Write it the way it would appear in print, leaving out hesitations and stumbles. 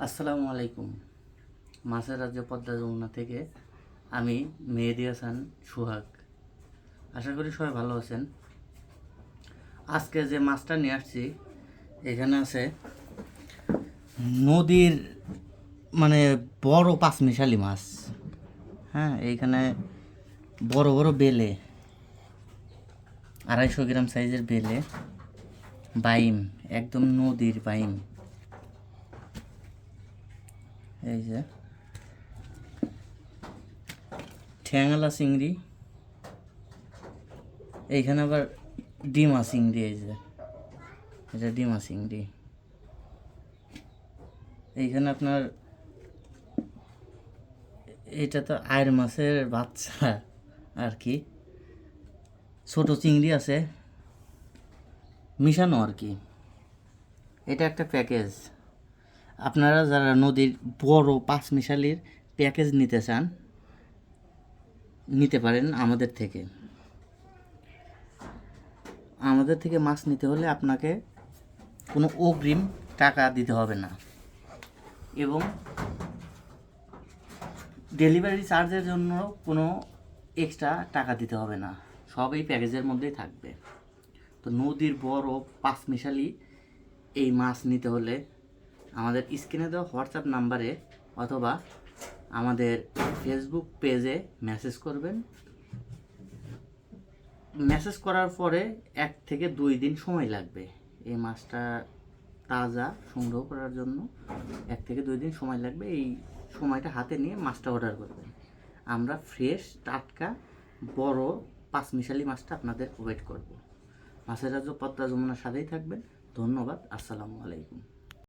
আসসালামু আলাইকুম। মাছের রাজ্য পদ্মা যমুনা থেকে আমি মেহেদি হাসান সোহাগ। আশা করি সবাই ভালো আছেন। আজকে যে মাছটা নিয়ে আসছি এখানে আছে নদীর মানে বড় পাঁচমিশালি মাছ। হ্যাঁ, এইখানে বড় বড় বেলে, 250 গ্রাম সাইজের বেলে, বাইম, একদম নদীর বাইম। এই যে ঠ্যাংলা চিংড়ি, এইখানে আবার ডিমা চিংড়ি। এই যে এটা ডিমা চিংড়ি। এইখানে আপনার এটা তো আয়ের মাছের বাচ্চা আর কি, ছোট চিংড়ি আছে মিশানো আর কি। এটা একটা প্যাকেজ। আপনারা যারা নদীর বড় পাঁচমিশালির প্যাকেজ নিতে চান নিতে পারেন আমাদের থেকে। আমাদের থেকে মাছ নিতে হলে আপনাকে কোনো অগ্রিম টাকা দিতে হবে না এবং ডেলিভারি চার্জের জন্য কোনো এক্সট্রা টাকা দিতে হবে না, সব এই প্যাকেজের মধ্যেই থাকবে। তো নদীর বড় পাঁচমিশালি এই মাছ নিতে হলে আমাদের স্ক্রিনে দেওয়া হোয়াটসঅ্যাপ নাম্বারে অথবা আমাদের ফেসবুক পেজে মেসেজ করবেন। মেসেজ করার পরে 1 থেকে 2 দিন সময় লাগবে এই মাছটা তাজা সংগ্রহ করার জন্য। 1 থেকে 2 দিন সময় লাগবে। এই সময়টা হাতে নিয়ে মাছটা অর্ডার করবেন। আমরা ফ্রেশ টাটকা বড় পাঁচমিশালি মাছটা আপনাদের ওয়েট করব। মাছের রাজ্য পদ্মা যমুনার সাথেই থাকবেন। ধন্যবাদ। আসসালামু আলাইকুম।